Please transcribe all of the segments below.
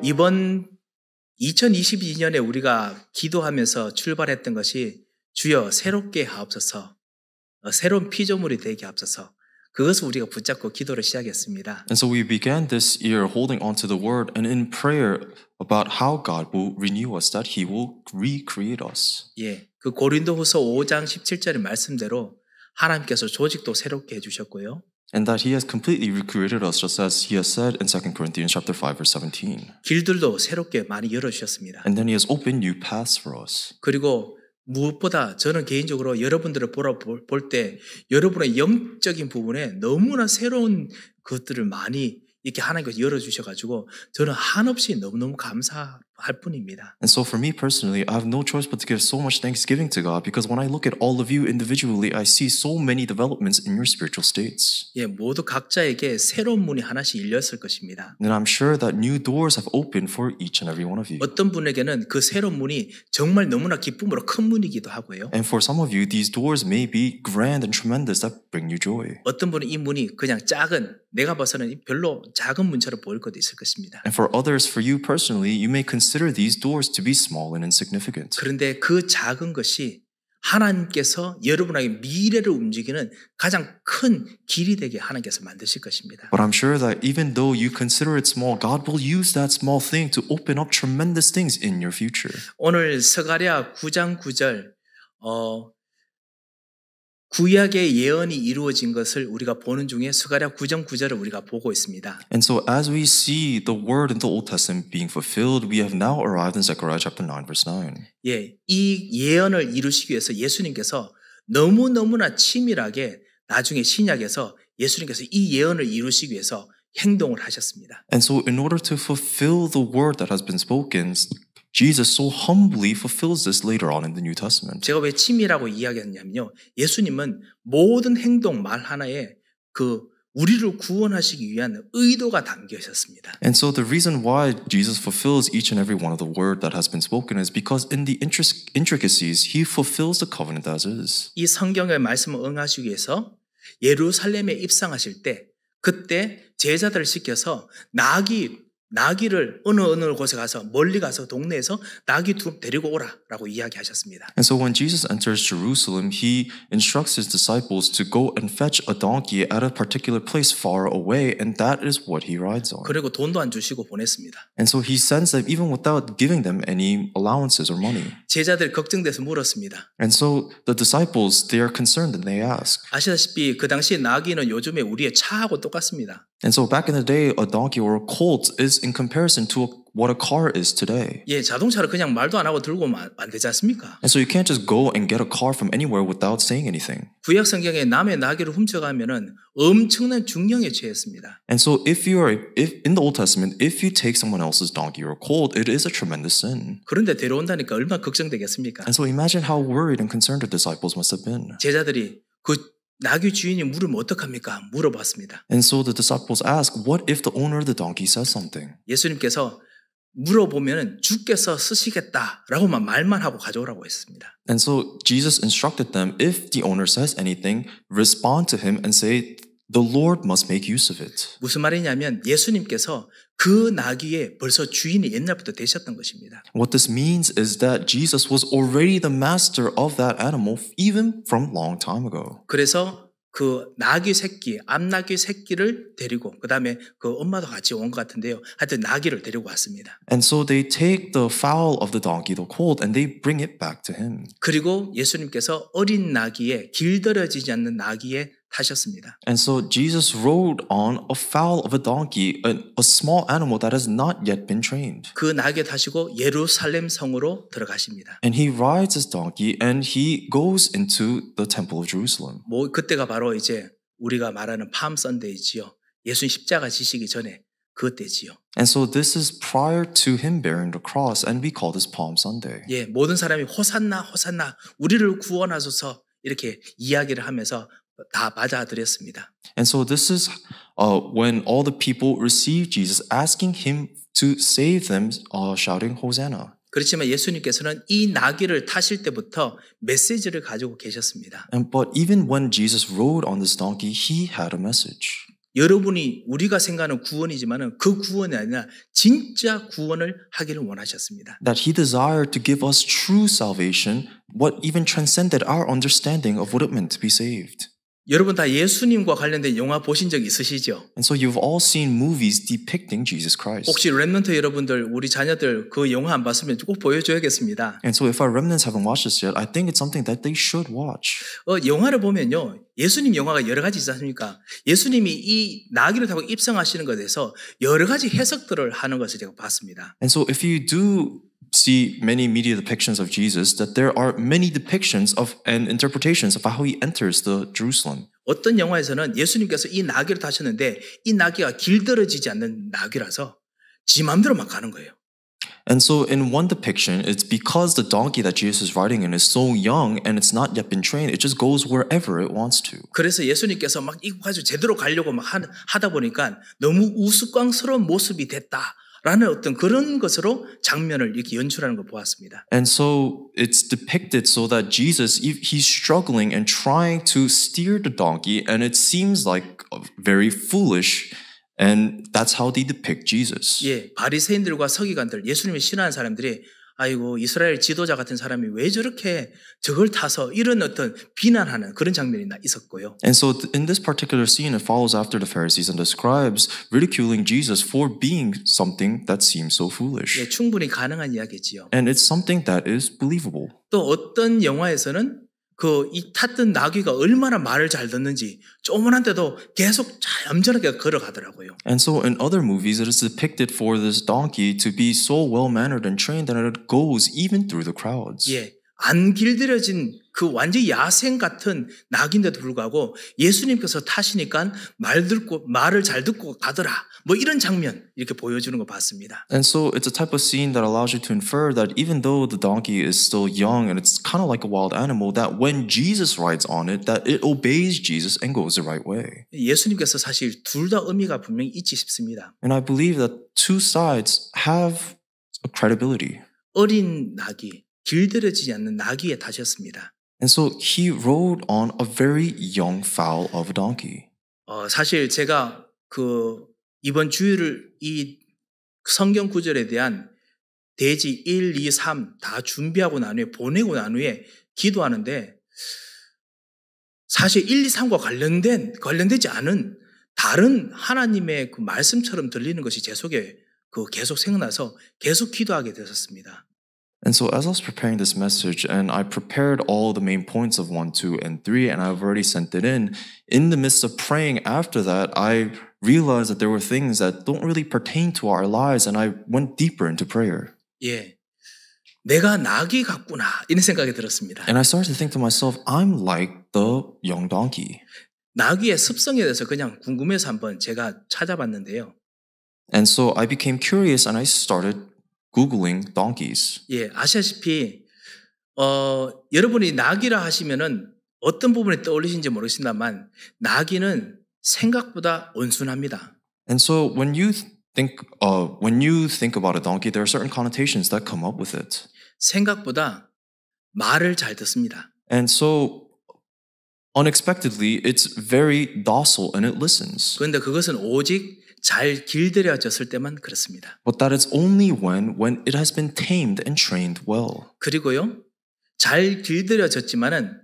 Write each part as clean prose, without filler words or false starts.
이번 2022년에 우리가 기도하면서 출발했던 것이 주여 새롭게 하옵소서, 새로운 피조물이 되게 하옵소서, 그것을 우리가 붙잡고 기도를 시작했습니다. And so we began this year holding on to the word and in prayer about how God will renew us, that He will recreate us. 예, 그 고린도후서 5장 17절의 말씀대로 하나님께서 조직도 새롭게 해주셨고요. And that He has completely recreated us, just as He has said in 2 Corinthians chapter 5, verse 17. 길들도 새롭게 많이 열어주셨습니다. And then He has opened new paths for us. 그리고 무엇보다 저는 개인적으로 여러분들을 볼 때 여러분의 영적인 부분에 너무나 새로운 것들을 많이 이렇게 하나님께서 열어주셔가지고 저는 한없이 너무너무 감사할 뿐입니다. And so for me personally, I have no choice but to give so much thanksgiving to God because when I look at all of you individually, I see so many developments in your spiritual states. 예, 모두 각자에게 새로운 문이 하나씩 열렸을 것입니다. And I'm sure that new doors have opened for each and every one of you. 어떤 분에게는 그 새로운 문이 정말 너무나 기쁨으로 큰 문이기도 하고요. And for some of you, these doors may be grand and tremendous that bring you joy. 어떤 분은 이 문이 그냥 작은, 내가 봐서는 별로 작은 문처럼 보일 것도 있을 것입니다. And for others, for you personally, you may consider these doors to be small and insignificant. 그런데 그 작은 것이 하나님께서 여러분에게 미래를 움직이는 가장 큰 길이 되게 하나님께서 만드실 것입니다. But I'm sure that even though you consider it small, God will use that small thing to open up tremendous things in your future. 오늘 스가랴 9장 9절 구약의 예언이 이루어진 것을 우리가 보는 중에 스가랴 9장 9절을 우리가 보고 있습니다. And so as we see the word in the Old Testament being fulfilled, we have now arrived in Zechariah chapter 9, verse 9. 예, 이 예언을 이루시기 위해서 예수님께서 너무너무나 치밀하게 나중에 신약에서 예수님께서 이 예언을 이루시기 위해서 행동을 하셨습니다. And so in order to fulfill the word that has been spoken, Jesus so humbly fulfills this later on in the New Testament. 제가 왜 치밀하고 이야기했냐면요. 예수님은 모든 행동 말 하나에 그 우리를 구원하시기 위한 의도가 담겨 있었습니다. And so the reason why Jesus fulfills each and every one of the word that has been spoken is because in the intricacies, He fulfills the covenant as is. 이 성경의 말씀을 응하시기 위해서 예루살렘에 입성하실 때 그때 제자들을 시켜서 나귀를 어느 곳에 가서 멀리 가서 동네에서 나귀 데리고 오라라고 이야기하셨습니다. And so when Jesus enters Jerusalem, He instructs His disciples to go and fetch a donkey at a particular place far away, and that is what He rides on. 그리고 돈도 안 주시고 보냈습니다. And so He sends them even without giving them any allowances or money. 제자들이 걱정돼서 물었습니다. And so the disciples, they are concerned and they ask. 아시다시피 그 당시 나귀는 요즘에 우리의 차하고 똑같습니다. And so back in the day, a donkey or a colt is in comparison to what a car is today. 예, 자동차를 그냥 말도 안 하고 들고 오면 안 되지 않습니까? And so you can't just go and get a car from anywhere without saying anything. 구약 성경에 남의 나귀를 훔쳐가면은 엄청난 중형에 처했습니다. And so if in the Old Testament, if you take someone else's donkey or colt, it is a tremendous sin. 그런데 데려온다니까 얼마나 걱정되겠습니까? And so imagine how worried and concerned the disciples must have been. 제자들이 그 나귀 주인이 물으면 어떡합니까? 물어봤습니다. And so the disciples ask, what if the owner of the donkey says something? 예수님께서 물어보면 주께서 쓰시겠다라고만 말만 하고 가져오라고 했습니다. And so Jesus instructed them, if the owner says anything, respond to him and say, the Lord must make use of it. 무슨 말이냐면 예수님께서 그 나귀에 벌써 주인이 옛날부터 되셨던 것입니다. What this means is that Jesus was already the master of that animal even from long time ago. 그래서 그 나귀 새끼, 암나귀 새끼를 데리고 그 다음에 그 엄마도 같이 온 것 같은데요. 하여튼 나귀를 데리고 왔습니다. And so they take the fowl of the donkey, the colt, and they bring it back to him. 그리고 예수님께서 어린 나귀에 길들여지지 않는 나귀에 타셨습니다. And so Jesus rode on a fowl of a donkey, a small animal that has not yet been trained. 그 나귀에 타시고 예루살렘 성으로 들어가십니다. And he rides his donkey and he goes into the temple of Jerusalem. 그때가 바로 이제 우리가 말하는 팜 선데이지요. 예수님 십자가 지시기 전에 그때지요. And so this is prior to him bearing the cross, and we call this Palm Sunday. 예, 모든 사람이 호산나 호산나 우리를 구원하소서 이렇게 이야기를 하면서 다 맞아들였습니다. And so this is when all the people received Jesus, asking him to save them, shouting Hosanna. 그렇지만 예수님께서는 이 나귀를 타실 때부터 메시지를 가지고 계셨습니다. But even when Jesus rode on this donkey, he had a message. 여러분이 우리가 생각하는 구원이지만은 그 구원이 아니라 진짜 구원을 하기를 원하셨습니다. That he desired to give us true salvation, what even transcended our understanding of what it meant to be saved. 여러분 다 예수님과 관련된 영화 보신 적 있으시죠? And so you've all seen movies depicting Jesus Christ. 혹시 렘넌트 여러분들, 우리 자녀들 그 영화 안 봤으면 꼭 보여줘야겠습니다. And so if our remnants haven't watched this yet, I think it's something that they should watch. 영화를 보면요, 예수님 영화가 여러 가지 있지 않습니까? 예수님이 이 나귀를 타고 입성하시는 것에 대해서 여러 가지 해석들을 하는 것을 제가 봤습니다. And so if you do see many media depictions of Jesus, that there are many depictions of and interpretations of how he enters the Jerusalem. 어떤 영화에서는 예수님께서 이 나귀를 타셨는데 이 나귀가 길들여지지 않는 나귀라서 지 맘대로 막 가는 거예요. And so in one depiction, it's because the donkey that Jesus is riding in is so young and it's not yet been trained, it just goes wherever it wants to. 그래서 예수님께서 막 이거 가지고 제대로 가려고 막 하다 보니까 너무 우스꽝스러운 모습이 됐다. 라는 어떤 그런 것으로 장면을 이렇게 연출하는 걸 보았습니다. And so it's depicted so that Jesus, he's struggling and trying to steer the donkey, and it seems like very foolish, and that's how they depict Jesus. 예, 바리새인들과 서기관들, 예수님을 싫어하는 사람들이 아이고 이스라엘 지도자 같은 사람이 왜 저렇게 저걸 타서 이런 어떤 비난하는 그런 장면이 있었고요. And so in this particular scene, it follows after the Pharisees and the scribes ridiculing Jesus for being something that seems so foolish. 예, 충분히 가능한 이야기지요. And it's something that is believable. 또 어떤 영화에서는 이 탔던 나귀가 얼마나 말을 잘 듣는지 조그만한데도 계속 얌전하게 걸어가더라고요. And so in other movies, it is depicted for this donkey to be so well-mannered and trained that it goes even through the crowds. 예, 안 길들여진 그 완전히 야생 같은 낙인데도 불구하고 예수님께서 타시니까 말을 잘 듣고 가더라. 뭐 이런 장면 이렇게 보여주는 거 봤습니다. And so it's a type of scene that allows you to infer that even though the donkey is still young and it's kind of like a wild animal, that when Jesus rides on it, that it obeys Jesus and goes the right way. 예수님께서 사실 둘 다 의미가 분명히 있지 싶습니다. And I believe that two sides have a credibility. 어린 나귀, 길들여지지 않는 나귀에 타셨습니다. And so he rode on a very young foal of a donkey. 사실 제가 이번 주일을 이 성경 구절에 대한 대지 1, 2, 3 다 준비하고 난 후에 보내고 난 후에 기도하는데 사실 1, 2, 3과 관련되지 않은 다른 하나님의 그 말씀처럼 들리는 것이 제 속에 계속 생각나서 계속 기도하게 되었습니다. And so as I was preparing this message, and I prepared all the main points of 1, 2, and 3, and I've already sent it in the midst of praying after that, I realized that there were things that don't really pertain to our lives, and I went deeper into prayer. 예, 내가 나귀 같구나 이런 생각이 들었습니다. And I started to think to myself, I'm like the young donkey. 나귀의 습성에 대해서 그냥 궁금해서 한번 제가 찾아봤는데요. And so I became curious, and I started Googling donkeys. 예, 아시다시피 여러분이 나귀라 하시면은 어떤 부분에 떠올리신지 모르겠습니다만 나귀는 생각보다 온순합니다. And so when you think about a donkey, there are certain connotations that come up with it. 생각보다 말을 잘 듣습니다. And so unexpectedly, it's very docile and it listens. 그런데 그것은 오직 잘 길들여졌을 때만 그렇습니다. But that is only when it has been tamed and trained well. 그리고요, 잘 길들여졌지만은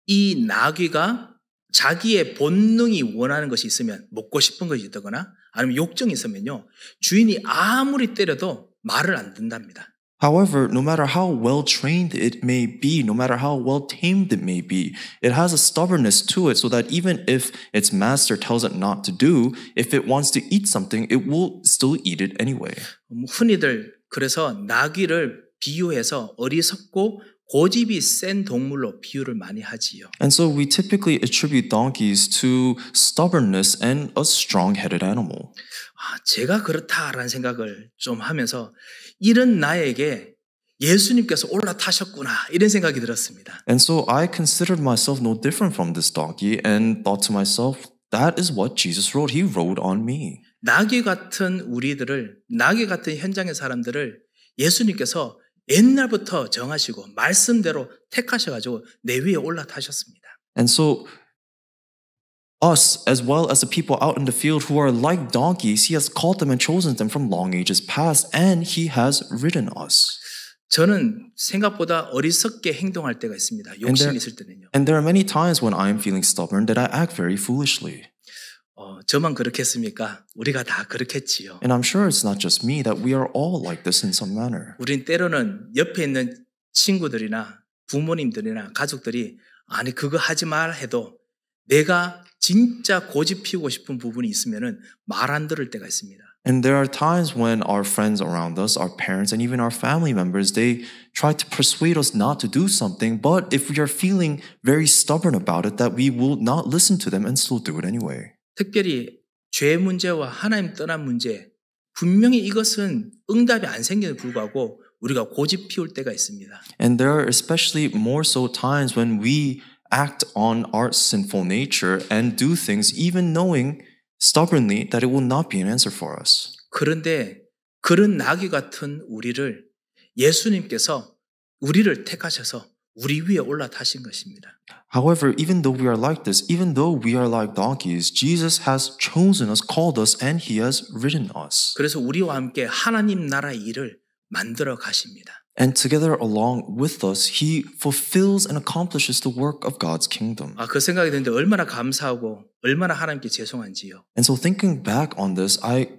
이 나귀가 자기의 본능이 원하는 것이 있으면, 먹고 싶은 것이 있다거나 아니면 욕정이 있으면요, 주인이 아무리 때려도 말을 안 듣는답니다. However, no matter how well trained it may be, no matter how well tamed it may be, it has a stubbornness to it so that even if its master tells it not to do, if it wants to eat something, it will still eat it anyway. 흔히들 그래서 나귀를 비유해서 어리석고 고집이 센 동물로 비유를 많이 하지요. And so we typically attribute donkeys to stubbornness and a strong-headed animal. 제가 그렇다라는 생각을 좀 하면서 이런 나에게 예수님께서 올라타셨구나 이런 생각이 들었습니다. And so I considered myself no different from this donkey and thought to myself, that is what Jesus rode. He rode on me. 나귀 같은 우리들을, 나귀 같은 현장의 사람들을 예수님께서 옛날부터 정하시고 말씀대로 택하셔가지고 내 위에 올라타셨습니다. And so us as well as the people out in the field who are like donkeys. He has called them and chosen them from long ages past, and He has ridden us. 저는 생각보다 어리석게 행동할 때가 있습니다. 욕심이 있을 때는요. And there are many times when I am feeling stubborn that I act very foolishly. 저만 그렇겠습니까? 우리가 다 그렇겠지요. And I'm sure it's not just me, that we are all like this in some manner. 우린 때로는 옆에 있는 친구들이나 부모님들이나 가족들이 아니 그거 하지 말 해도 내가 진짜 고집 피우고 싶은 부분이 있으면은 말 안 들을 때가 있습니다. And there are times when our friends around us, our parents, and even our family members, they try to persuade us not to do something, but if we are feeling very stubborn about it, that we will not listen to them and still do it anyway. 특별히 죄 문제와 하나님 떠난 문제, 분명히 이것은 응답이 안 생김에도 불구하고 우리가 고집 피울 때가 있습니다. And there are especially more so times when we act on our sinful nature and do things even knowing stubbornly that it will not be an answer for us. 그런데 그런 나귀 같은 우리를 예수님께서 우리를 택하셔서 우리 위에 올라타신 것입니다. However, even though we are like this, even though we are like donkeys, Jesus has chosen us, called us, and He has ridden us. 그래서 우리와 함께 하나님 나라의 일을 만들어 가십니다. And together along with us, He fulfills and accomplishes the work of God's kingdom. 그 생각이 드는데 얼마나 감사하고 얼마나 하나님께 죄송한지요. And so thinking back on this, I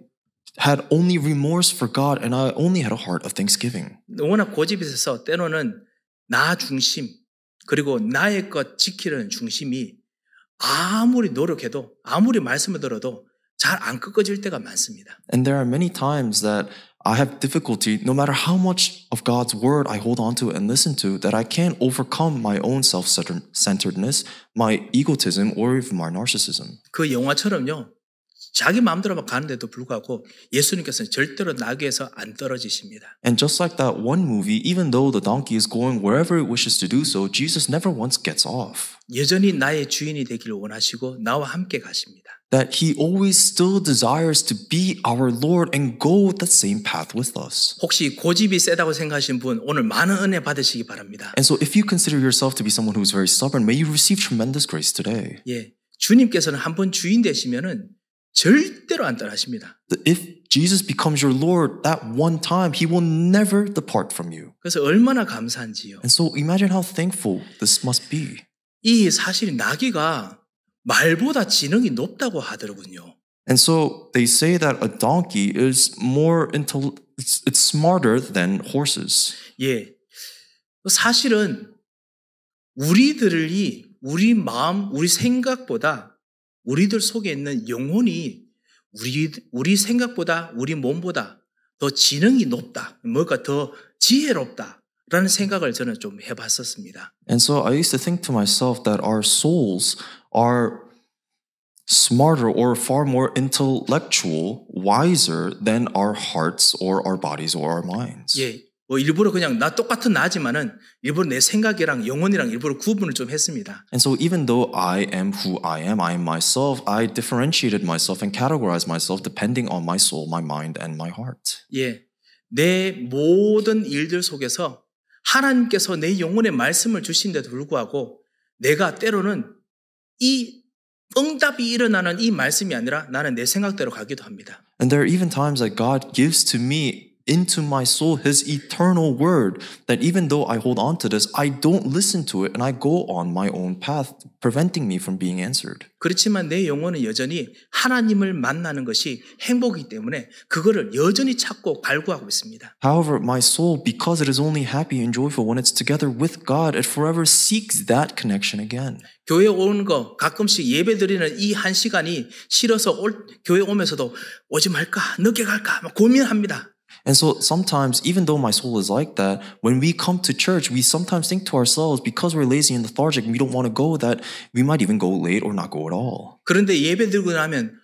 had only remorse for God and I only had a heart of thanksgiving. 워낙 고집이 있어서 때로는 나 중심 그리고 나의 것 지키려는 중심이 아무리 노력해도 아무리 말씀을 들어도 잘 안 꺾어질 때가 많습니다. And there are many times that I have difficulty, no matter how much of God's word I hold on to and listen to, that I can't overcome my own self-centeredness, my egotism, or even my narcissism. 그 영화처럼요. 자기 마음대로 막 가는데도 불구하고 예수님께서는 절대로 나귀에서 안 떨어지십니다. And just like that one movie, even though the donkey is going wherever it wishes to do so, Jesus never once gets off. 여전히 나의 주인이 되기를 원하시고 나와 함께 가십니다. That He always still desires to be our Lord and go that same path with us. 혹시 고집이 세다고 생각하시는 분 오늘 많은 은혜 받으시기 바랍니다. And so if you consider yourself to be someone who's very stubborn, may you receive tremendous grace today. 예, 주님께서는 한번 주인 되시면은 절대로 안 떠나십니다. If Jesus becomes your Lord that one time, He will never depart from you. 그래서 얼마나 감사한지요. And so imagine how thankful this must be. 이 사실 나귀가 말보다 지능이 높다고 하더군요. And so they say that a donkey is it's smarter than horses. 예, 사실은 우리 마음, 우리 생각보다 우리들 속에 있는 영혼이 우리 생각보다 우리 몸보다 더 지능이 높다, 뭔가 더 지혜롭다라는 생각을 저는 좀 해봤었습니다. And so I used to think to myself that our souls are smarter or far more intellectual, wiser than our hearts or our bodies or our minds. 예, 일부러 그냥 나 똑같은 나지만은 일부러 내 생각이랑 영혼이랑 일부러 구분을 좀 했습니다. And so even though I am who I am myself, I differentiated myself and categorized myself depending on my soul, my mind, and my heart. 예, 내 모든 일들 속에서 하나님께서 내 영혼에 말씀을 주신데도 불구하고 내가 때로는 이 응답이 일어나는 이 말씀이 아니라 나는 내 생각대로 가기도 합니다. And there are even times that God gives to me into my soul His eternal word, that even though I hold on to this, I don't listen to it and I go on my own path, preventing me from being answered. 그렇지만 내 영혼은 여전히 하나님을 만나는 것이 행복이기 때문에 그거를 여전히 찾고 갈구하고 있습니다. However, my soul, because it is only happy and joyful when it's together with God, it forever seeks that connection again. 교회 오는 거 가끔씩 예배 드리는 이 한 시간이 싫어서 교회 오면서도 오지 말까 늦게 갈까 막 고민합니다. And so sometimes, even though my soul is like that, when we come to church, we sometimes think to ourselves, because we're lazy and lethargic and we don't want to go, that we might even go late or not go at all. 그런데 예배 드리고 나면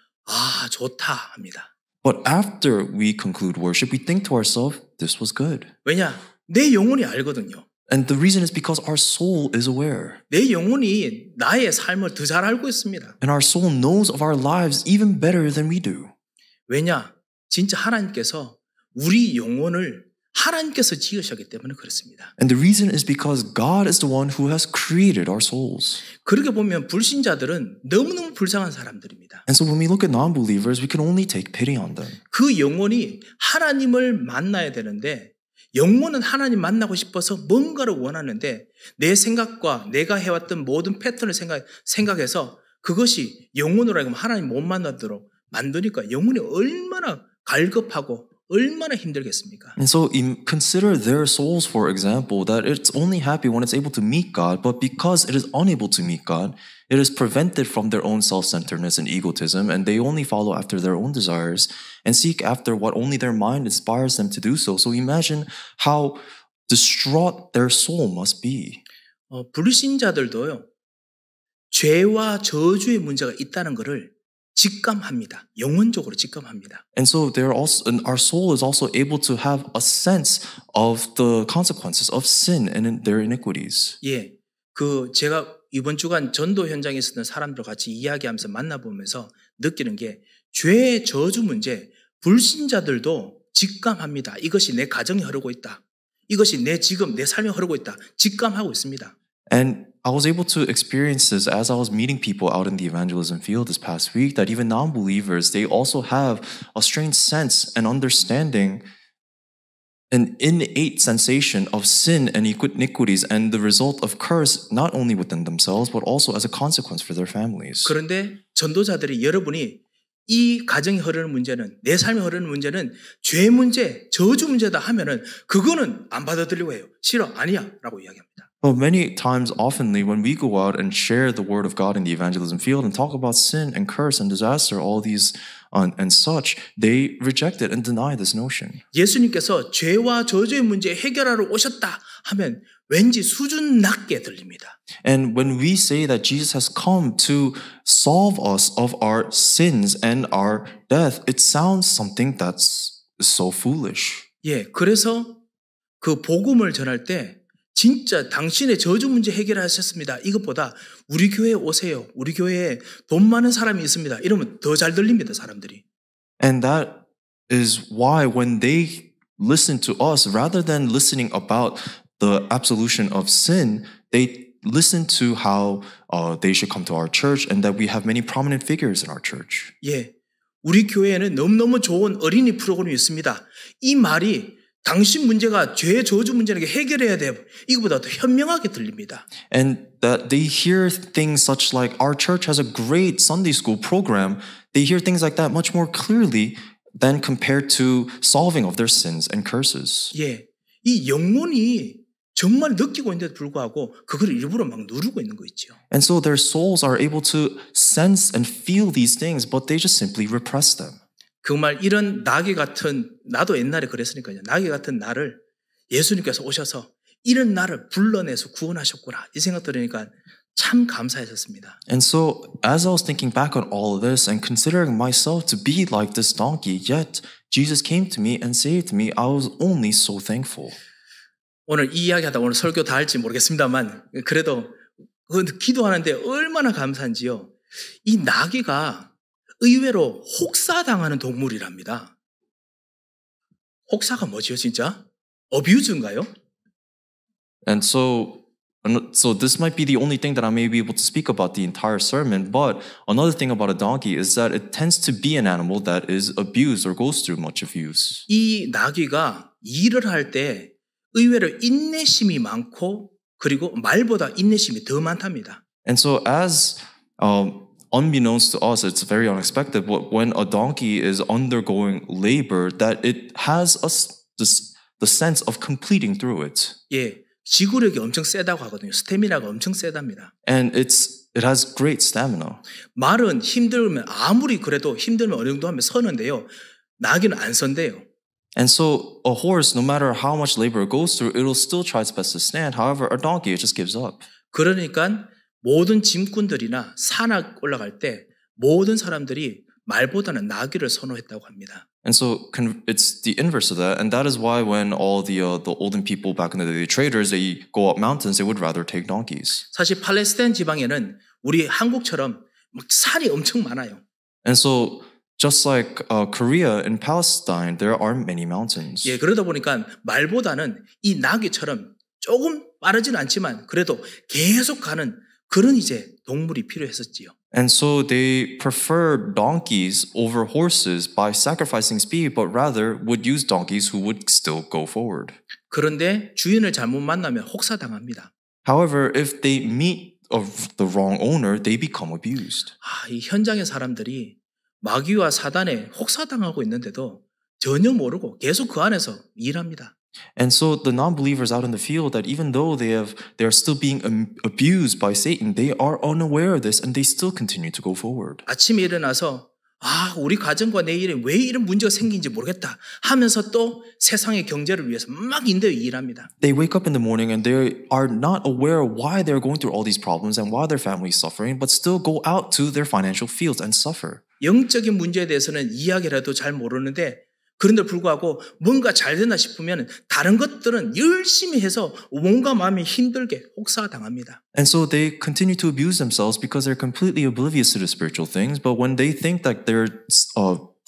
좋다 합니다. But after we conclude worship, we think to ourselves, this was good. 왜냐? 내 영혼이 알거든요. And the reason is because our soul is aware. 내 영혼이 나의 삶을 더 잘 알고 있습니다. And our soul knows of our lives even better than we do. 왜냐? 진짜 하나님께서 우리 영혼을 하나님께서 지으셨기 때문에 그렇습니다. And the reason is because God is the one who has created our souls. 그렇게 보면 불신자들은 너무너무 불쌍한 사람들입니다. And so when we look at non-believers, we can only take pity on them. 그 영혼이 하나님을 만나야 되는데 영혼은 하나님 만나고 싶어서 뭔가를 원하는데 내 생각과 내가 해왔던 모든 패턴을 생각해서 그것이 영혼으로 하여금 하나님 못 만나도록 만드니까 영혼이 얼마나 갈급하고 얼마나 힘들겠습니까? And so consider their souls, for example, that it's only happy when it's able to meet God, but because it is unable to meet God, it is prevented from their own self-centeredness and egotism, and they only follow after their own desires and seek after what only their mind inspires them to do so. So imagine how distraught their soul must be. 불신자들도요, 죄와 저주의 문제가 있다는 것을 직감합니다. 영혼적으로 직감합니다. And so and our soul is also able to have a sense of the consequences of sin and their iniquities. 예, 제가 이번 주간 전도 현장에 있었던 사람들과 같이 이야기하면서 만나보면서 느끼는 게 죄의 저주 문제, 불신자들도 직감합니다. 이것이 내 가정에 흐르고 있다. 이것이 내 삶에 흐르고 있다. 직감하고 있습니다. And I was able to experience this as I was meeting people out in the evangelism field this past week, that even non-believers, they also have a strange sense and understanding, an innate sensation of sin and iniquities and the result of curse not only within themselves, but also as a consequence for their families. 그런데 전도자들이 여러분이 이 가정에 흐르는 문제는 내 삶에 흐르는 문제는 죄 문제, 저주 문제다 하면은 그거는 안 받아들이려고 해요. 싫어, 아니야 라고 이야기합니다. Well, many times, oftenly, when we go out and share the word of God in the evangelism field and talk about sin and curse and disaster, all these and such, they reject it and deny this notion. 예수님께서 죄와 저주의 문제 해결하러 오셨다 하면 왠지 수준 낮게 들립니다. And when we say that Jesus has come to solve us of our sins and our death, it sounds something that's so foolish. 예, 그래서 그 복음을 전할 때 진짜 당신의 저주 문제 해결하셨습니다. 이것보다 우리 교회에 오세요. 우리 교회에 돈 많은 사람이 있습니다. 이러면 더 잘 들립니다, 사람들이. And that is why when they listen to us, rather than listening about the absolution of sin, they listen to how they should come to our church and that we have many prominent figures in our church. 예, 우리 교회에는 너무너무 좋은 어린이 프로그램이 있습니다. 이 말이 당신 문제가 죄 저주 문제는 해결해야 돼요. 이거보다 더 현명하게 들립니다. And that they hear things such like our church has a great Sunday school program. They hear things like that much more clearly than compared to solving of their sins and curses. 예, 이 영혼이 정말 느끼고 있는데도 불구하고 그걸 일부러 막 누르고 있는 거 있죠. And so their souls are able to sense and feel these things, but they just simply repress them. 정말 이런 나귀 같은, 나도 옛날에 그랬으니까요. 나귀 같은 나를 예수님께서 오셔서 이런 나를 불러내서 구원하셨구나. 이 생각 들으니까 참 감사했었습니다. And so as I was thinking back on all of this and considering myself to be like this donkey, yet Jesus came to me and saved me, I was only so thankful. 오늘 이 이야기하다 오늘 설교 다 할지 모르겠습니다만 그래도 기도하는데 얼마나 감사한지요. 이 나귀가 의외로 혹사당하는 동물이랍니다. 혹사가 뭐지요, 진짜? 어뷰즈인가요? And so this might be the only thing that I may be able to speak about the entire sermon, but another thing about a donkey is that it tends to be an animal that is abused or goes through much abuse. 이 나귀가 일을 할 때 의외로 인내심이 많고 그리고 말보다 인내심이 더 많답니다. And so as unbeknownst to us, it's very unexpected, but when a donkey is undergoing labor, that it has the sense of completing through it. 예, 지구력이 엄청 세다고 하거든요. 스태미나가 엄청 세답니다. And it has great stamina. 말은 힘들면 아무리 그래도 힘들면 어느 정도 하면 서는데요. 나귀는 안 선대요. And so a horse, no matter how much labor it goes through, it'll still try its best to stand. However, a donkey, it just gives up. 그러니까 모든 짐꾼들이나 산악 올라갈 때 모든 사람들이 말보다는 나귀를 선호했다고 합니다. And so it's the inverse of that, and that is why when all the olden people back in the day, the traders, they go up mountains, they would rather take donkeys. 사실 팔레스타인 지방에는 우리 한국처럼 막 산이 엄청 많아요. And so Just like Korea and Palestine, there are many mountains. 예, 그러다 보니까 말보다는 이 나귀처럼 조금 빠르진 않지만 그래도 계속 가는 그런 이제 동물이 필요했었지요. And so they preferred donkeys over horses by sacrificing speed, but rather would use donkeys who would still go forward. 그런데 주인을 잘못 만나면 혹사당합니다. However, if they meet the wrong owner, they become abused. 이 현장의 사람들이 마귀와 사단에 혹사당하고 있는데도 전혀 모르고 계속 그 안에서 일합니다. And so the non-believers out in the field, that even though they are still being abused by Satan, they are unaware of this and they still continue to go forward. 아침에 일어나서 우리 가정과 내 일에 왜 이런 문제가 생긴지 모르겠다 하면서 또 세상의 경제를 위해서 막 인대에 일합니다. They wake up in the morning and they are not aware why they're going through all these problems and why their family is suffering, but still go out to their financial fields and suffer. 영적인 문제에 대해서는 이야기라도 잘 모르는데 그런데 불구하고 뭔가 잘 된다 싶으면 다른 것들은 열심히 해서 몸과 마음이 힘들게 혹사당합니다. And so they continue to abuse themselves because they're completely oblivious to the spiritual things. But when they think that they're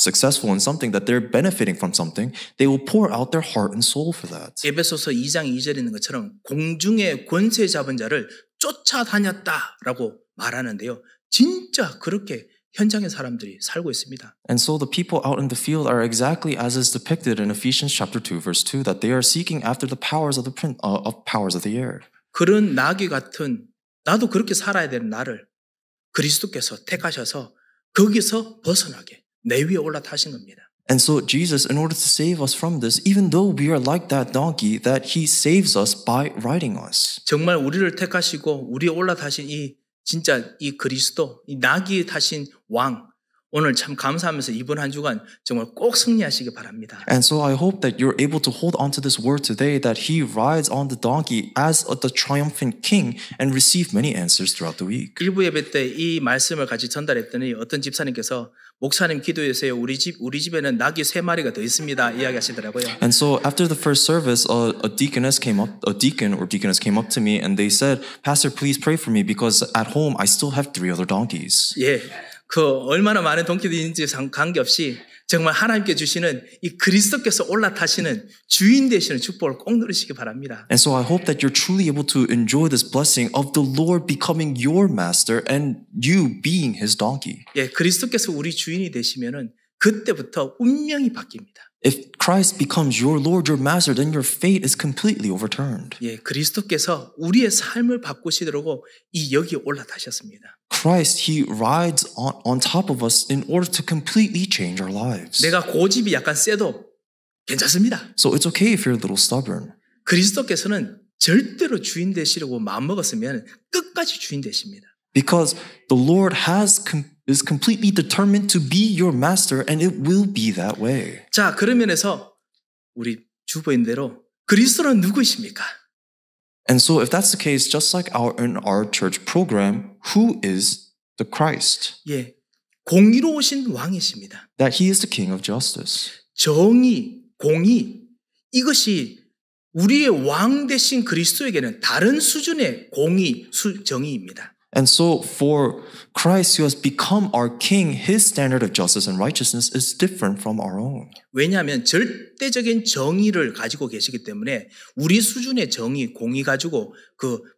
successful in something, that they're benefiting from something, they will pour out their heart and soul for that. 에베소서 2장 2절에 있는 것처럼 공중의 권세 잡은 자를 쫓아다녔다라고 말하는데요. 진짜 그렇게 현장의 사람들이 살고 있습니다. And so the people out in the field are exactly as is depicted in Ephesians chapter 2 verse 2, that they are seeking after the powers of the air. 그런 나귀 같은 나도 그렇게 살아야 되는 나를 그리스도께서 택하셔서 거기서 벗어나게 내 위에 올라타신 겁니다. And so Jesus, in order to save us from this, even though we are like that donkey, that he saves us by riding us. 정말 우리를 택하시고 우리에 올라타신 진짜 이 그리스도, 이 나귀에 타신 왕, 오늘 참 감사하면서 이번 한 주간 정말 꼭 승리하시기 바랍니다. And so I hope that you're able to hold on to this word today, that he rides on the donkey as the triumphant king and receive many answers throughout the week. 일부 예배 때 이 말씀을 같이 전달했더니 어떤 집사님께서 목사님 기도해주세요. 우리 집에는 낙이 3마리가 더 있습니다. 이야기하시더라고요. And so after the first service, a deacon came up to me and they said, Pastor, please pray for me because at home I still have 3 other donkeys. 예, 얼마나 많은 동기들인지 관계없이 정말 하나님께 주시는 이 그리스도께서 올라타시는 주인 되시는 축복을 꼭 누리시기 바랍니다. And so I hope that you're truly able to enjoy this blessing of the Lord becoming your master and you being his donkey. 예, 그리스도께서 우리 주인이 되시면은 그때부터 운명이 바뀝니다. If Christ becomes your Lord, your master, then your fate is completely overturned. 예, 그리스도께서 우리의 삶을 바꾸시도록 여기에 올라타셨습니다. Christ, he rides on top of us in order to completely change our lives. 내가 고집이 약간 세도 괜찮습니다. So it's okay if you're a little stubborn. 그리스도께서는 절대로 주인 되시려고 마음먹었으면 끝까지 주인 되십니다. Because the Lord is completely determined to be your master and it will be that way. 자, 그런 면에서 우리 주보인대로 그리스도는 누구이십니까? And so if that's the case, just like in our church program, who is the Christ? 예, 공의로우신 왕이십니다. That he is the King of justice. 정의, 공의, 이것이 우리의 왕 되신 그리스도에게는 다른 수준의 공의, 정의입니다. And so for Christ who has become our king, his standard of justice and righteousness is different from our own. 왜냐하면 절대적인 정의를 가지고 계시기 때문에 우리 수준의 정의, 공의 가지고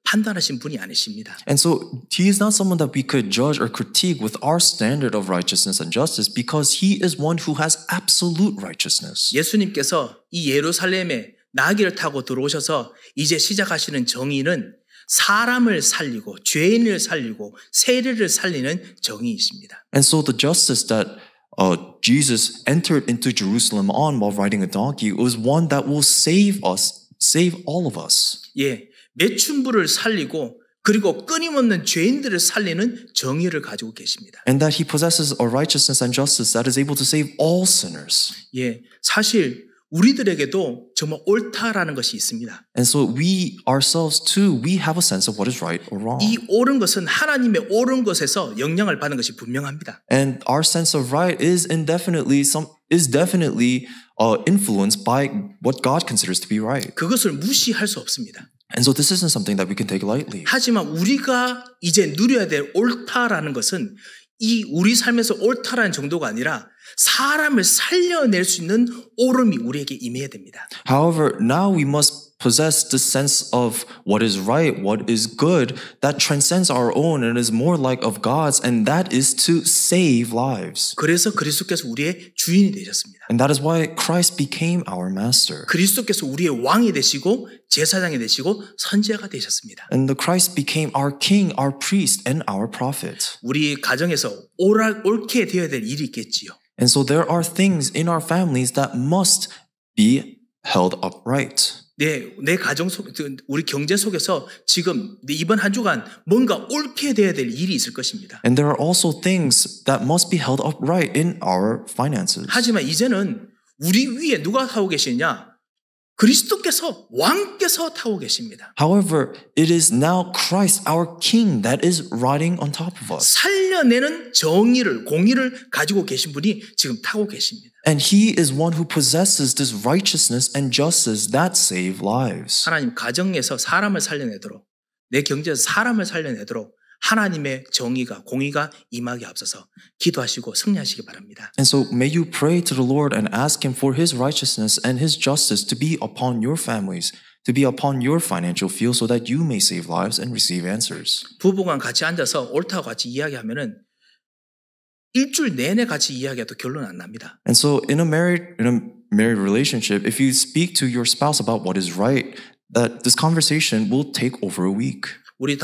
판단하신 분이 아니십니다. And so he is not someone that we could judge or critique with our standard of righteousness and justice because he is one who has absolute righteousness. 예수님께서 이 예루살렘에 나귀를 타고 들어오셔서 이제 시작하시는 정의는 사람을 살리고 죄인을 살리고 세리를 살리는 정의이십니다. And so the justice that Jesus entered into Jerusalem on while riding a donkey was one that will save all of us. 예, 매춘부를 살리고 그리고 끊임없는 죄인들을 살리는 정의를 가지고 계십니다. And that he possesses a righteousness and justice that is able to save all sinners. 예, 사실 우리들에게도 정말 옳다라는 것이 있습니다. And so we ourselves too, we have a sense of what is right or wrong. 이 옳은 것은 하나님의 옳은 것에서 영향을 받는 것이 분명합니다. And our sense of right is definitely influenced by what God considers to be right. 그것을 무시할 수 없습니다. And so this isn't something that we can take lightly. 하지만 우리가 이제 누려야 될 옳다라는 것은 이 우리 삶에서 옳다라는 정도가 아니라 사람을 살려낼 수 있는 오름이 우리에게 임해야 됩니다. However, now we must possess the sense of what is right, what is good, that transcends our own and is more like of God's, and that is to save lives. 그래서 그리스도께서 우리의 주인이 되셨습니다. And that is why Christ became our master. 그리스도께서 우리의 왕이 되시고 제사장이 되시고 선지자가 되셨습니다. And the Christ became our king, our priest, and our prophet. 우리 가정에서 옳게 되어야 될 일이 있겠지요. And so there are things in our families that must be held upright. 내 가정 속, 우리 경제 속에서 지금 이번 한 주간 뭔가 옳게 돼야 될 일이 있을 것입니다. And there are also things that must be held upright in our finances. 하지만 이제는 우리 위에 누가 타고 계시냐? 그리스도께서 왕께서 타고 계십니다. However, it is now Christ, our King, that is riding on top of us. 살려내는 정의를, 공의를 가지고 계신 분이 지금 타고 계십니다. And He is one who possesses this righteousness and justice that save lives. 하나님 가정에서 사람을 살려내도록, 내 경제에서 사람을 살려내도록 하나님의 정의가, 공의가 임하게 앞서서 기도하시고 승리하시기 바랍니다. And so may you pray to the Lord and ask Him for His righteousness and His justice to be upon your families, to be upon your financial field so that you may save lives and receive answers. 부부간 같이 앉아서 옳다고 같이 이야기하면은 일주일 내내 같이 이야기해도 결론 안 납니다. And so in a married relationship, if you speak to your spouse about what is right, that this conversation will take over a week. 우리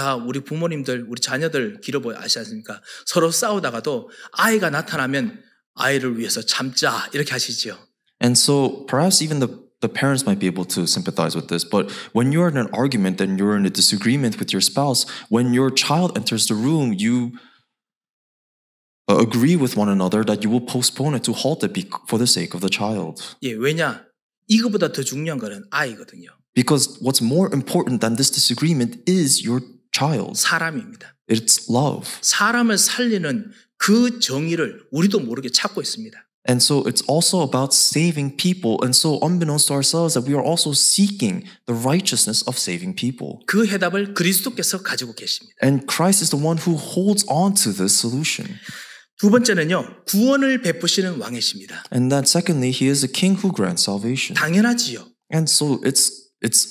부모님들, 우리 자녀들 길어보여 아시지 않습니까? 서로 싸우다가도 아이가 나타나면 아이를 위해서 참자 이렇게 하시지요. And so perhaps even the parents might be able to sympathize with this, but when you're in an argument and you're in a disagreement with your spouse, when your child enters the room, you agree with one another that you will postpone it to halt it for the sake of the child. 예, 왜냐? 이거보다 더 중요한 거는 아이거든요. Because what's more important than this disagreement is your child. 사람입니다. It's love. 사람을 살리는 그 정의를 우리도 모르게 찾고 있습니다. And so it's also about saving people. And so unbeknownst to ourselves that we are also seeking the righteousness of saving people. 그 해답을 그리스도께서 가지고 계십니다. And Christ is the one who holds on to this solution. 두 번째는요, 구원을 베푸시는 왕이십니다. And then secondly, He is a king who grants salvation. 당연하지요. And so it's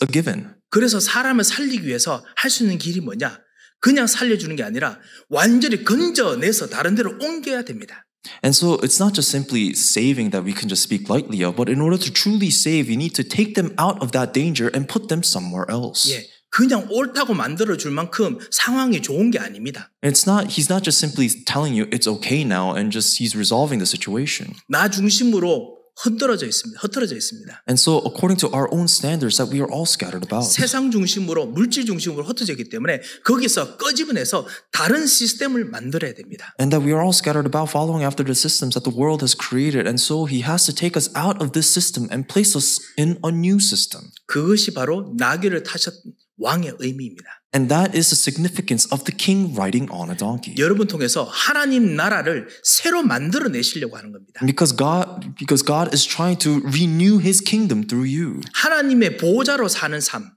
a given. 그래서 사람을 살리기 위해서 할 수 있는 길이 뭐냐? 그냥 살려주는 게 아니라 완전히 건져내서 다른 데로 옮겨야 됩니다. And so it's not just simply saving that we can just speak lightly of, but in order to truly save, you need to take them out of that danger and put them somewhere else. 예, 그냥 옳다고 만들어줄 만큼 상황이 좋은 게 아닙니다. He's not just simply telling you it's okay now and just He's resolving the situation. 나 중심으로 흩어져 있습니다. And so according to our own standards that we are all scattered about. 세상 중심으로, 물질 중심으로 흩어져 있기 때문에 거기서 꺼집어내서 다른 시스템을 만들어야 됩니다. And that we are all scattered about following after the systems that the world has created. And so He has to take us out of this system and place us in a new system. 그것이 바로 나귀를 타셨 왕의 의미입니다. And that is the significance of the king riding on a donkey. 여러분 통해서 하나님 나라를 새로 만들어내시려고 하는 겁니다. Because God is trying to renew His kingdom through you. 하나님의 보호자로 사는 삶.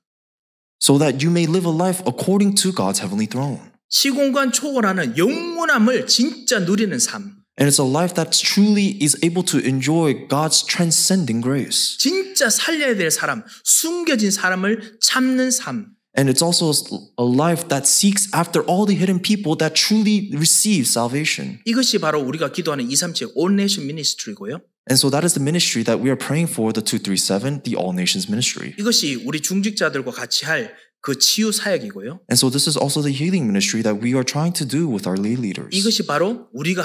So that you may live a life according to God's heavenly throne. 시공간 초월하는 영원함을 진짜 누리는 삶. And it's a life that truly is able to enjoy God's transcending grace. 진짜 살려야 될 사람, 숨겨진 사람을 참는 삶. And it's also a life that seeks after all the hidden people that truly receive salvation. 이것이 바로 우리가 기도하는 237 All Nation Ministry고요. And so that is the ministry that we are praying for, the 237, the All Nations Ministry. 이것이 우리 중직자들과 같이 할 그 치유 사역이고요. And so this is also the healing ministry that we are trying to do with our lay leaders. 이것이 바로 우리가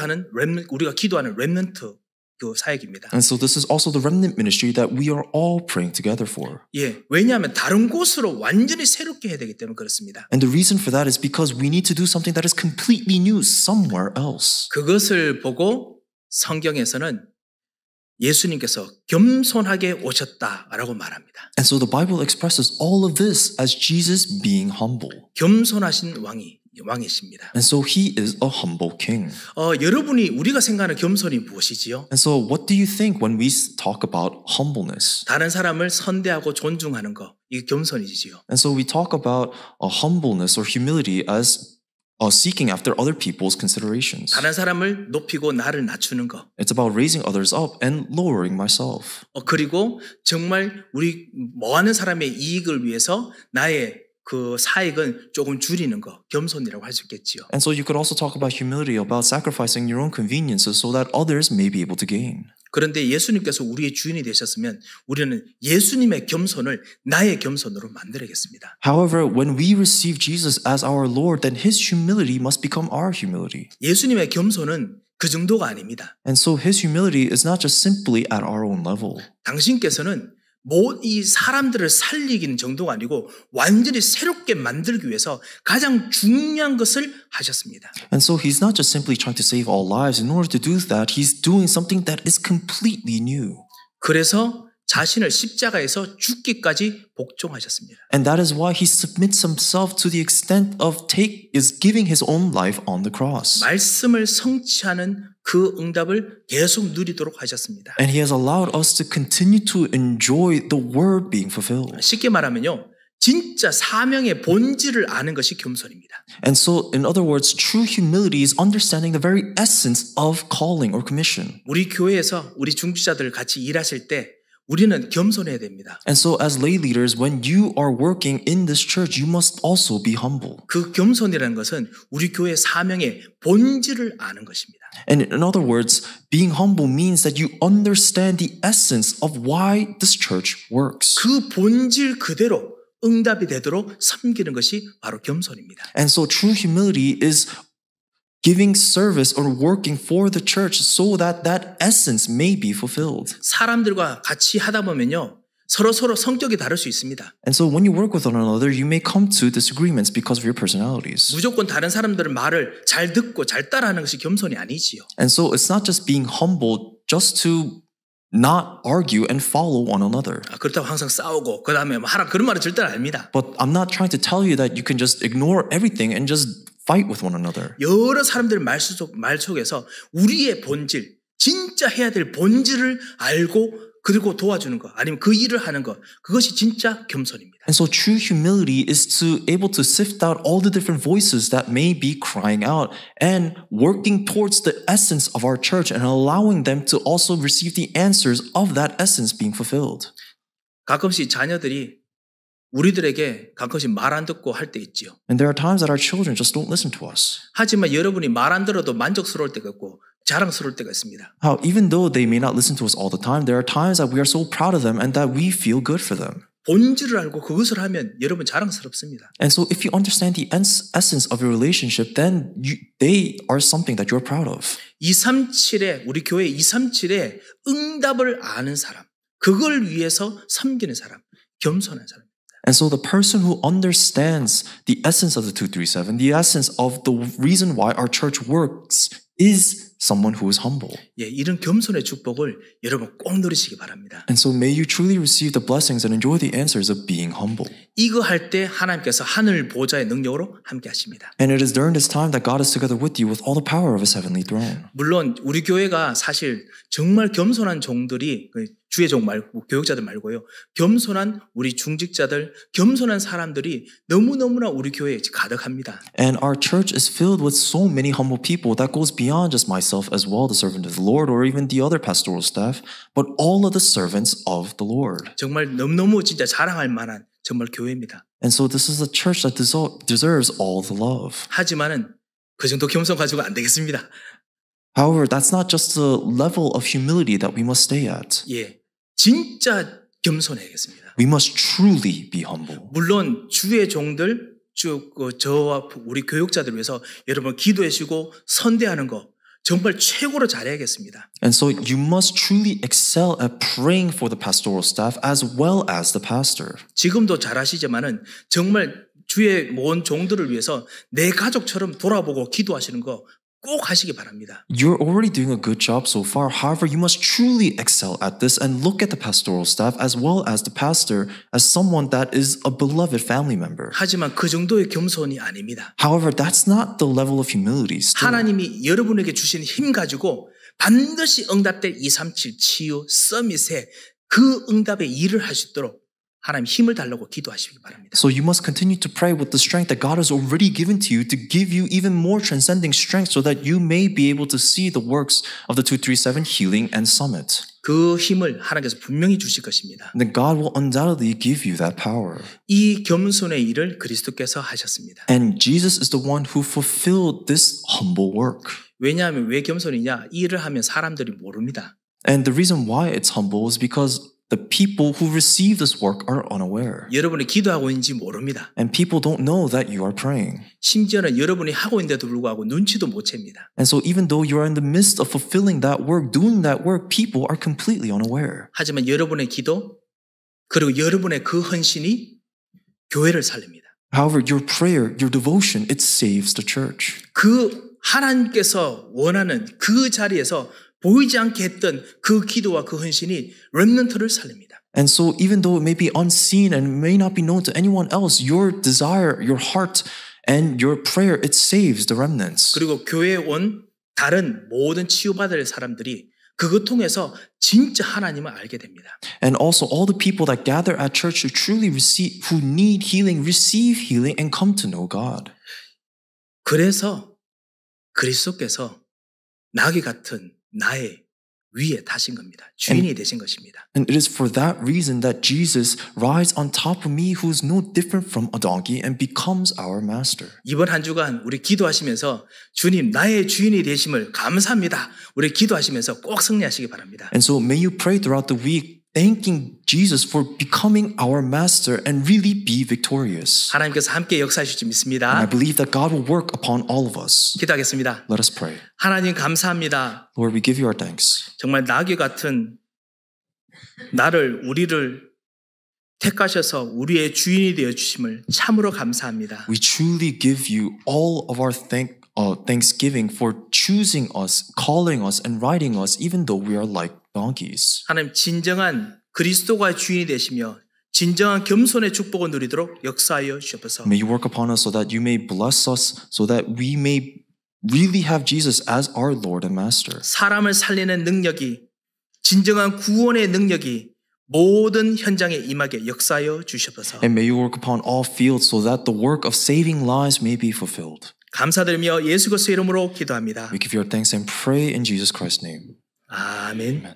기도하는 렘넌트 그 사역입니다. And so this is also the remnant ministry that we are all praying together for. 예, 왜냐하면 다른 곳으로 완전히 새롭게 해야 되기 때문에 그렇습니다. And the reason for that is because we need to do something that is completely new somewhere else. 그것을 보고 성경에서는 예수님께서 겸손하게 오셨다라고 말합니다. And so the Bible expresses all of this as Jesus being humble. 겸손하신 왕이십니다. And so He is a humble king. 여러분이 우리가 생각하는 겸손이 무엇이지요? And so what do you think when we talk about humbleness? 다른 사람을 선대하고 존중하는 거, 이게 겸손이지요. And so we talk about a humbleness or humility as seeking after other people's considerations. 다른 사람을 높이고 나를 낮추는 거. It's about raising others up and lowering myself. 그리고 정말 우리 뭐하는 사람의 이익을 위해서 나의 그 사익은 조금 줄이는 거, 겸손이라고 할 수 있겠지요. And so you could also talk about humility, about sacrificing your own conveniences so that others may be able to gain. 그런데 예수님께서 우리의 주인이 되셨으면 우리는 예수님의 겸손을 나의 겸손으로 만들어야겠습니다. However, when we receive Jesus as our Lord, then His humility must become our humility. 예수님의 겸손은 그 정도가 아닙니다. And so His humility is not just simply at our own level. 당신께서는 이 사람들을 살리기는 정도가 아니고 완전히 새롭게 만들기 위해서 가장 중요한 것을 하셨습니다. And so He's not just simply trying to save all lives. In order to do that, He's doing something that is completely new. 그래서 자신을 십자가에서 죽기까지 복종하셨습니다. And that is why He submits Himself to the extent of giving His own life on the cross. 말씀을 성취하는 그 응답을 계속 누리도록 하셨습니다. And He has allowed us to continue to enjoy the word being fulfilled. 쉽게 말하면요. 진짜 사명의 본질을 아는 것이 겸손입니다. And so, in other words, true humility is understanding the very essence of calling or commission. 우리 교회에서 우리 중직자들 같이 일하실 때 우리는 겸손해야 됩니다. And so, as lay leaders, when you are working in this church, you must also be humble. 그 겸손이라는 것은 우리 교회 사명의 본질을 아는 것입니다. And in other words, being humble means that you understand the essence of why this church works. 그 본질 그대로 응답이 되도록 섬기는 것이 바로 겸손입니다. And so, true humility is giving service or working for the church so that that essence may be fulfilled. 사람들과 같이 하다 보면요. 서로 성격이 다를 수 있습니다. And so when you work with one another, you may come to disagreements because of your personalities. 무조건 다른 사람들의 말을 잘 듣고 잘 따라하는 것이 겸손이 아니지요. And so it's not just being humble just to not argue and follow one another. 그렇다고 항상 싸우고 그 다음에 하라 그런 말은 절대 아닙니다. But I'm not trying to tell you that you can just ignore everything and just fight with one another. 여러 사람들의 말 속에서 우리의 본질, 진짜 해야 될 본질을 알고 그리고 도와주는 것, 아니면 그 일을 하는 것, 그것이 진짜 겸손입니다. And so true humility is to able to sift out all the different voices that may be crying out and working towards the essence of our church and allowing them to also receive the answers of that essence being fulfilled. 가끔씩 자녀들이 우리들에게 가끔씩 말 안 듣고 할 때 있지요. And there are times that our children just don't listen to us. 하지만 여러분이 말 안 들어도 만족스러울 때가 있고 자랑스러울 때가 있습니다. How even though they may not listen to us all the time, there are times that we are so proud of them and that we feel good for them. 본질을 알고 그것을 하면 여러분 자랑스럽습니다. And so if you understand the essence of your relationship, then they are something that you're proud of. 237에 우리 교회 237에 응답을 아는 사람, 그걸 위해서 섬기는 사람, 겸손한 사람. And so the person who understands the essence of the 237, the essence of the reason why our church works is someone who is humble. 예, 이런 겸손의 축복을 여러분 꼭 누리시기 바랍니다. And so may you truly receive the blessings and enjoy the answers of being humble. 이거 할 때 하나님께서 하늘 보좌의 능력으로 함께 하십니다. And it is during this time that God is together with you with all the power of His heavenly throne. 물론 우리 교회가 사실 정말 겸손한 종들이 주의 종 말고 교육자들 말고요. 겸손한 우리 중직자들, 겸손한 사람들이 너무너무나 우리 교회에 가득합니다. And our church is filled with so many humble people that goes beyond just myself as well, the servant of the Lord, or even the other pastoral staff, but all of the servants of the Lord. 정말 너무너무 진짜 자랑할 만한 정말 교회입니다. And so this is a church that deserves all the love. 하지만은 그 정도 겸손 가지고 안 되겠습니다. However, that's not just the level of humility that we must stay at. 예, 진짜 겸손해야겠습니다. We must truly be humble. 물론 주의 종들, 저와 우리 교육자들 위해서 여러분 기도하시고 선대하는 거 정말 최고로 잘해야겠습니다. And so you must truly excel at praying for the pastoral staff as well as the pastor. 지금도 잘하시지만은 정말 주의 모든 종들을 위해서 내 가족처럼 돌아보고 기도하시는 거 꼭 하시기 바랍니다. You're already doing a good job so far. However, you must truly excel at this and look at the pastoral staff as well as the pastor as someone that is a beloved family member. 하지만 그 정도의 겸손이 아닙니다. However, that's not the level of humility. Still. 하나님이 여러분에게 주신 힘 가지고 반드시 응답될 237 치유 서밋에 그 응답의 일을 할 수 있도록 하나님 힘을 달라고 기도하시기 바랍니다. So you must continue to pray with the strength that God has already given to you to give you even more transcending strength so that you may be able to see the works of the 237 Healing and Summit. 그 힘을 하나님께서 분명히 주실 것입니다. Then God will undoubtedly give you that power. 이 겸손의 일을 그리스도께서 하셨습니다. And Jesus is the one who fulfilled this humble work. 왜냐하면 왜 겸손이냐? 이 일을 하면 사람들이 모릅니다. And the reason why it's humble is because the people who receive this work are unaware. 여러분이 기도하고 있는지 모릅니다. And people don't know that you are praying. 심지어는 여러분이 하고 있는데도 불구하고 눈치도 못 챕니다. And so even though you are in the midst of fulfilling that work, doing that work, people are completely unaware. 하지만 여러분의 기도 그리고 여러분의 그 헌신이 교회를 살립니다. However, your prayer, your devotion, it saves the church. 그 하나님께서 원하는 그 자리에서 보이지 않게 했던 그 기도와 그 헌신이 렘넌트를 살립니다. And so even though it may be unseen and may not be known to anyone else, your desire, your heart, and your prayer, it saves the remnants. 그리고 교회에 온 다른 모든 치유받을 사람들이 그것 통해서 진짜 하나님을 알게 됩니다. And also all the people that gather at church who truly receive, who need healing, receive healing and come to know God. 그래서 그리스도께서 나귀 같은 나의 위에 타신 겁니다. 주인이 되신 것입니다. And it is for that reason that Jesus rides on top of me who is no different from a donkey and becomes our master. 이번 한 주간 우리 기도하시면서 주님 나의 주인이 되심을 감사합니다. 우리 기도하시면서 꼭 승리하시기 바랍니다. And so may you pray throughout the week thanking Jesus for becoming our master and really be victorious. 하나님께서 함께 역사하실 줄 And I 믿습니다. believe that God will work upon all of us. 기도하겠습니다. Let us pray. 하나님 감사합니다. Lord, we give you our thanks. 정말 나귀 같은 우리를 택하셔서 우리의 주인이 되어 주심을 참으로 감사합니다. We truly give you all of our thanksgiving for choosing us, calling us, and riding us, even though we are like donkeys. 하나님 진정한 그리스도가 주인이 되시며 진정한 겸손의 축복을 누리도록 역사하여 주옵소서. May you work upon us so that you may bless us, so that we may really have Jesus as our Lord and Master. 사람을 살리는 능력이 진정한 구원의 능력이 모든 현장에 임하게 역사하여 주옵소서. And may you work upon all fields so that the work of saving lives may be fulfilled. 감사드리며 예수 그리스도의 이름으로 기도합니다. We give you our thanks and pray in Jesus Christ's name. 아멘.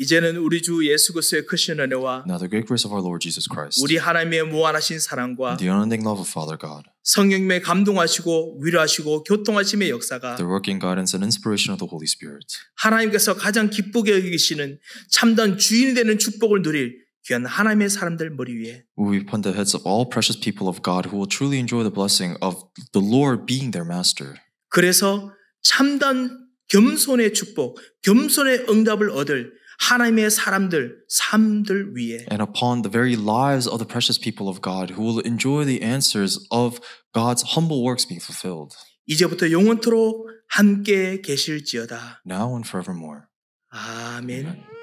이제는 우리 주 예수 그리스도의 크신 은혜와 Now the great grace of our Lord Jesus Christ, 우리 하나님의 무한하신 사랑과 the unending love of Father God, 성령님의 감동하시고 위로하시고 교통하심의 역사가 the working guidance and inspiration of the Holy Spirit, 하나님께서 가장 기쁘게 여기시는 참된 주인이 되는 축복을 누릴 귀한 하나님의 사람들 머리 위에 will be upon the heads of all precious people of God who will truly enjoy the blessing of the Lord being their master. 그래서 참된 겸손의 축복, 겸손의 응답을 얻을 하나님의 삶들 위에 And upon the very lives of the precious people of God who will enjoy the answers of God's humble works being fulfilled. 이제부터 영원토록 함께 계실지어다. Now and forevermore. 아멘.